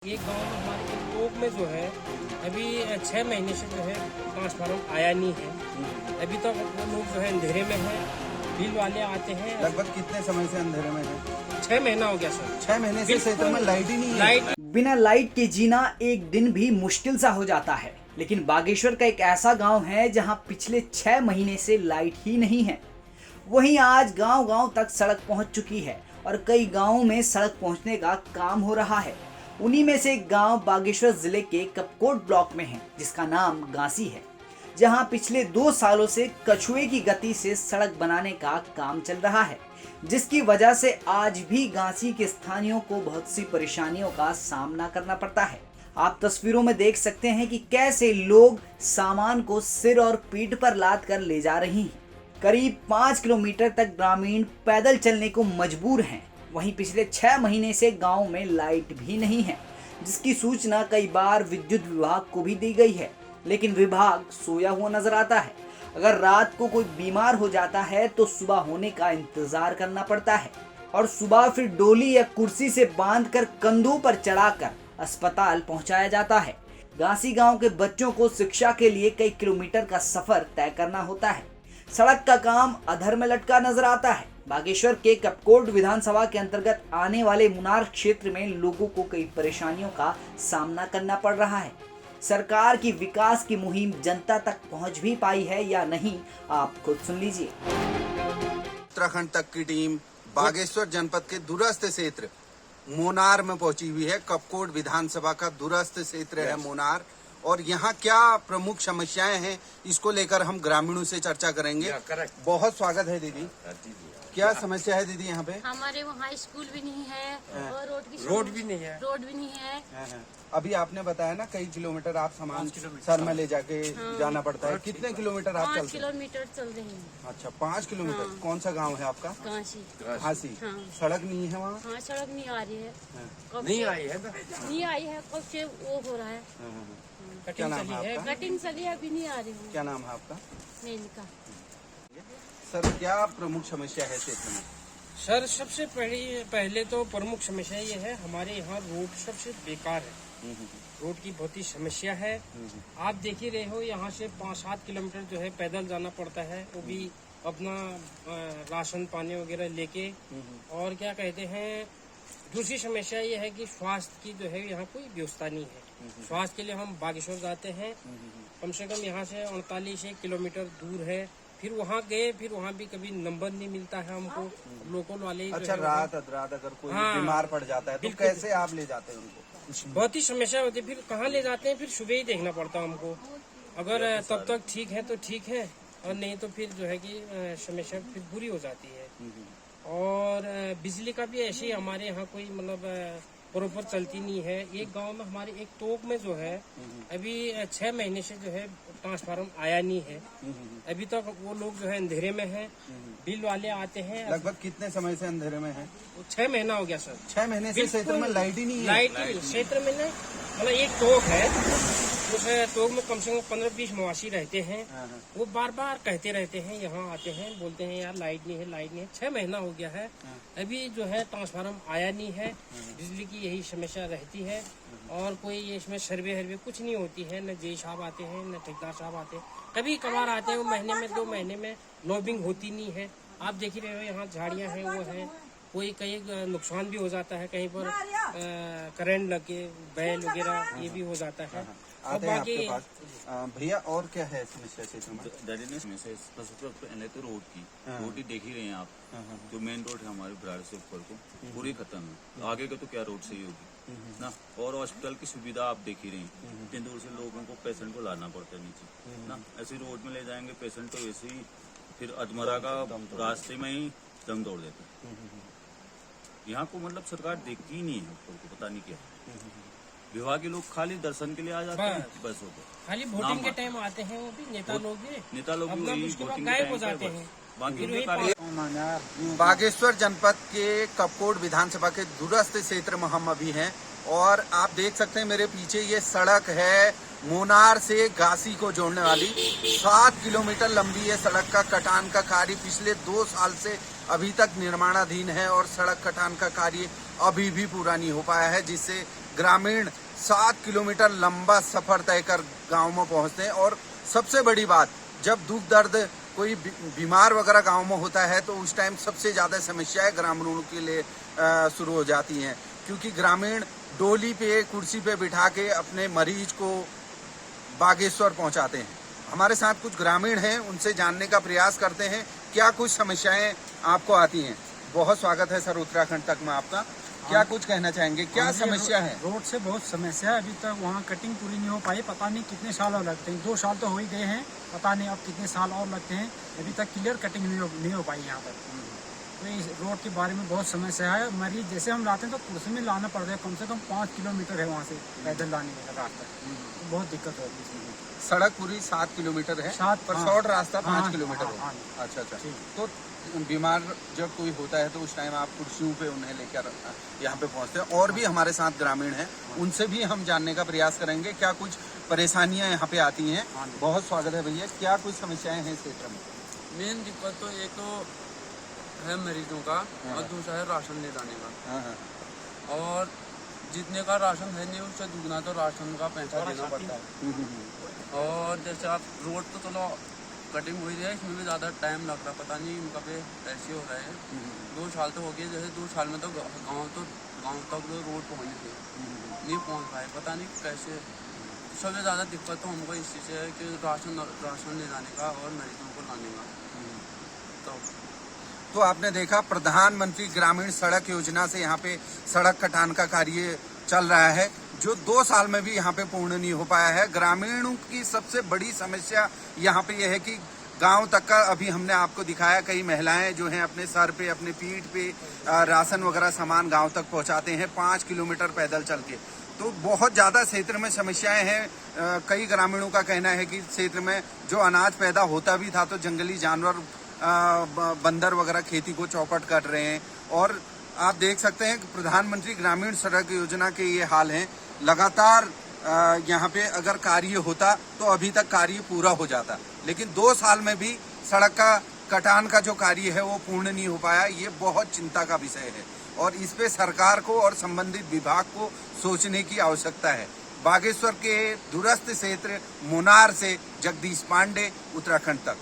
एक गांव में हमारे एक टोक में जो है अभी 6 महीने से जो है ट्रांसफार्मर आया नहीं है। अभी तक वो लोग जो है अंधेरे में है। बिल वाले आते हैं। लगभग कितने समय से अंधेरे में है? 6 महीना हो गया सर। 6 महीने से क्षेत्र में लाइट ही नहीं है। लाइट बिना लाइट के जीना एक दिन भी मुश्किल सा हो जाता है। लेकिन बागेश्वर का एक ऐसा गांव है जहां पिछले 6 महीने से लाइट ही नहीं है। वहीं आज गांव-गांव तक सड़क पहुंच चुकी है और कई गांवों में सड़क पहुंचने का काम हो रहा है। उन्हीं में से एक गांव बागेश्वर जिले के कपकोट ब्लॉक में है, जिसका नाम गांसी है, जहां पिछले 2 सालों से कछुए की गति से सड़क बनाने का काम चल रहा है, जिसकी वजह से आज भी गांसी के स्थानियों को बहुत सी परेशानियों का सामना करना पड़ता है। आप तस्वीरों में देख सकते हैं कि कैसे लोग सामान को सिर और पीठ पर लाद कर ले जा रही हैं। करीब 5 किलोमीटर तक ग्रामीण पैदल चलने को मजबूर हैं। वहीं पिछले 6 महीने से गांव में लाइट भी नहीं है, जिसकी सूचना कई बार विद्युत विभाग को भी दी गई है, लेकिन विभाग सोया हुआ नजर आता है। अगर रात को कोई बीमार हो जाता है तो सुबह होने का इंतजार करना पड़ता है और सुबह फिर डोली या कुर्सी से बांधकर कंधों पर चढ़ाकर अस्पताल पहुंचाया जाता है। गांसी गांव के बच्चों को शिक्षा के लिए कई किलोमीटर का सफर तय करना होता है। सड़क का काम अधर में लटका नजर आता है। बागेश्वर के कपकोट विधानसभा के अंतर्गत आने वाले मुनार क्षेत्र में लोगों को कई परेशानियों का सामना करना पड़ रहा है। सरकार की विकास की मुहिम जनता तक पहुंच भी पाई है या नहीं, आप खुद सुन लीजिए। उत्तराखंड तक की टीम बागेश्वर जनपद के दूरस्थ क्षेत्र मुनार में पहुंची हुई है। कपकोट विधानसभा का दूरस्थ क्षेत्र है मुनार, और यहाँ क्या प्रमुख समस्याएं हैं इसको लेकर हम ग्रामीणों से चर्चा करेंगे। बहुत स्वागत है दीदी। क्या समस्या है दीदी यहाँ पे? हमारे वहाँ स्कूल भी नहीं है और रोड भी नहीं है। अभी आपने बताया ना कई किलोमीटर आप सामान सर में ले जाके जाना पड़ता है। कितने किलोमीटर आप चलते हैं? 5 किलोमीटर चल रहे हैं। अच्छा, 5 किलोमीटर। हाँ। कौन सा गांव है आपका? घासी। हाँ। सड़क नहीं है वहाँ? हाँ, सड़क नहीं आ रही है। नहीं आई है ना। नहीं आई है, कब से वो हो रहा है। क्या नाम है आपका? कटिंग चली अभी नहीं आ रही है। क्या नाम है आपका? मेनका। सर, क्या प्रमुख समस्या है क्षेत्र में? सर सबसे पहले तो प्रमुख समस्या ये है, हमारे यहाँ रोड सबसे बेकार है। रोड की बहुत ही समस्या है। आप देख ही रहे हो, यहाँ से 5-7 किलोमीटर जो है पैदल जाना पड़ता है, वो भी अपना राशन पानी वगैरह लेके। और क्या कहते हैं, दूसरी समस्या ये है कि स्वास्थ्य की जो है यहाँ कोई व्यवस्था नहीं है। स्वास्थ्य के लिए हम बागेश्वर जाते हैं, कम से कम यहाँ से 48 किलोमीटर दूर है। फिर वहाँ गए, फिर वहाँ भी कभी नंबर नहीं मिलता है हमको, लोकल वाले। अच्छा, रात अगर कोई बीमार पड़ जाता है तो कैसे आप ले जाते हैं उनको? बहुत ही समस्या होती है। फिर कहाँ ले जाते हैं, फिर सुबह ही देखना पड़ता है हमको। अगर तब तक ठीक है तो ठीक है, और नहीं तो फिर जो है कि समस्या फिर बुरी हो जाती है। और बिजली का भी ऐसे ही हमारे यहाँ कोई मतलब प्रॉपर चलती नहीं है। एक गांव में हमारे एक टोक में जो है अभी 6 महीने से जो है ट्रांसफार्मर आया नहीं है। अभी तक वो लोग जो है अंधेरे में है। बिल वाले आते हैं। लगभग कितने समय से अंधेरे में है? 6 महीना हो गया सर। 6 महीने से क्षेत्र में लाइट ही नहीं है। लाइट क्षेत्र में नहीं, मतलब एक टोक है, उस टोक में कम से कम 15-20 मवासी रहते हैं। वो बार बार कहते रहते हैं, यहाँ आते हैं, बोलते हैं यार लाइट नहीं है, लाइट नहीं है। 6 महीना हो गया है, अभी जो है ट्रांसफार्मर आया नहीं है। बिजली की यही समस्या रहती है, और कोई इसमें सर्वे कुछ नहीं होती है। न जे साहब आते हैं, न ठेकेदार साहब आते हैं। कभी कभार आते हैं, वो महीने में 2 महीने में लॉबिंग होती नहीं है। आप देख ही रहे हो, यहाँ झाड़ियाँ हैं, वो हैं, कोई कहीं नुकसान भी हो जाता है, कहीं पर करंट लग के बैल वगैरह ये भी हो जाता है। आते हैं आपके पास। भैया, और क्या है समस्या क्षेत्र में? पहले तो रोड ही देख ही रहे हैं आप। जो मेन रोड है हमारे बिराड़ से ऊपर को पूरी खत्म है। आगे का तो क्या रोड सही होगी ना। और हॉस्पिटल की सुविधा आप देख ही रहे हैं, इतनी दूर से लोगों को पेशेंट को लाना पड़ता है नीचे ना। ऐसे रोड में ले जाएंगे पेशेंट तो वैसे ही फिर अधमरा का रास्ते में ही दम तोड़ देते। यहाँ को मतलब सरकार देखती ही नहीं है, तो पता नहीं क्या। विभाग के लोग खाली दर्शन के लिए आ जाते हैं, बस हो गया। खाली वोटिंग के टाइम आते हैं, वो भी नेता लोग भी वही वोटिंग के गायब हो टाइम जाते पे हैं। बागेश्वर जनपद के कपकोट विधानसभा के दूरस्थ क्षेत्र में हम अभी हैं, और आप देख सकते हैं मेरे पीछे ये सड़क है मुनार से गांसी को जोड़ने वाली। 7 किलोमीटर लंबी ये सड़क का कटान का कार्य पिछले 2 साल से अभी तक निर्माणाधीन है, और सड़क कटान का कार्य अभी भी पूरा नहीं हो पाया है, जिससे ग्रामीण 7 किलोमीटर लंबा सफर तय कर गांव में पहुंचते हैं। और सबसे बड़ी बात, जब दुख दर्द कोई बीमार वगैरह गांव में होता है तो उस टाइम सबसे ज्यादा समस्याएं ग्रामीणों के लिए शुरू हो जाती हैं, क्योंकि ग्रामीण डोली पे कुर्सी पे बिठा के अपने मरीज को बागेश्वर पहुंचाते हैं। हमारे साथ कुछ ग्रामीण हैं, उनसे जानने का प्रयास करते हैं क्या कुछ समस्याएं आपको आती हैं। बहुत स्वागत है सर उत्तराखंड तक में आपका। क्या कुछ कहना चाहेंगे, क्या समस्या है? रोड से बहुत समस्या है, अभी तक वहाँ कटिंग पूरी नहीं हो पाई, पता नहीं कितने साल और लगते हैं। 2 साल तो हो ही गए हैं, पता नहीं अब कितने साल और लगते हैं, अभी तक क्लियर कटिंग नहीं हो पाई यहाँ पर। तो इस रोड के बारे में बहुत समस्या है। मरीज जैसे हम लाते हैं तो कुर्सी में लाना पड़ता है, कम से कम 5 किलोमीटर है वहाँ से पैदल लाने का रास्ता, तो बहुत दिक्कत होती है। सड़क पूरी 7 किलोमीटर है, 7 पर शॉर्ट रास्ता 5 हाँ, किलोमीटर है। हाँ, अच्छा अच्छा। ठीक। तो बीमार जब कोई होता है तो उस टाइम आप कुर्सियों पे उन्हें लेकर यहाँ पे पहुँचते हैं। और भी हमारे साथ ग्रामीण हैं, उनसे भी हम जानने का प्रयास करेंगे क्या कुछ परेशानियां यहाँ पे आती हैं। बहुत स्वागत है भैया, क्या कुछ समस्याएं हैं इस क्षेत्र में? मेन दिक्कत तो एक तो है मरीजों का और दूसरा है राशन ले जाने का। और जितने का राशन है नहीं उससे दुगना तो राशन का पैसा देना पड़ता है। और जैसे आप रोड तो चलो कटिंग हुई है, इसमें भी ज़्यादा टाइम लग रहा, पता नहीं इनका पे ऐसे हो रहा है। 2 साल तो हो गए, जैसे 2 साल में तो गांव तक जो रोड पहुँची थी नहीं पहुँच पाए, पता नहीं कैसे। सबसे ज़्यादा दिक्कत तो हमको इस चीज़ से है कि राशन ले जाने का और मरीजों को लाने का। तो आपने देखा, प्रधानमंत्री ग्रामीण सड़क योजना से यहाँ पे सड़क कटान का कार्य चल रहा है, जो 2 साल में भी यहाँ पे पूर्ण नहीं हो पाया है। ग्रामीणों की सबसे बड़ी समस्या यहाँ पे यह है कि गांव तक का, अभी हमने आपको दिखाया, कई महिलाएं जो हैं अपने सर पे, अपने पीठ पे राशन वगैरह सामान गांव तक पहुंचाते हैं 5 किलोमीटर पैदल चल के। तो बहुत ज्यादा क्षेत्र में समस्याएं हैं। कई ग्रामीणों का कहना है कि क्षेत्र में जो अनाज पैदा होता भी था तो जंगली जानवर, बंदर वगैरह खेती को चौपट कर रहे हैं। और आप देख सकते हैं कि प्रधानमंत्री ग्रामीण सड़क योजना के ये हाल हैं। लगातार यहाँ पे अगर कार्य होता तो अभी तक कार्य पूरा हो जाता, लेकिन 2 साल में भी सड़क का कटान का जो कार्य है वो पूर्ण नहीं हो पाया। ये बहुत चिंता का विषय है और इस पे सरकार को और संबंधित विभाग को सोचने की आवश्यकता है। बागेश्वर के दूरस्थ क्षेत्र मुनार से जगदीश पांडे, उत्तराखंड तक।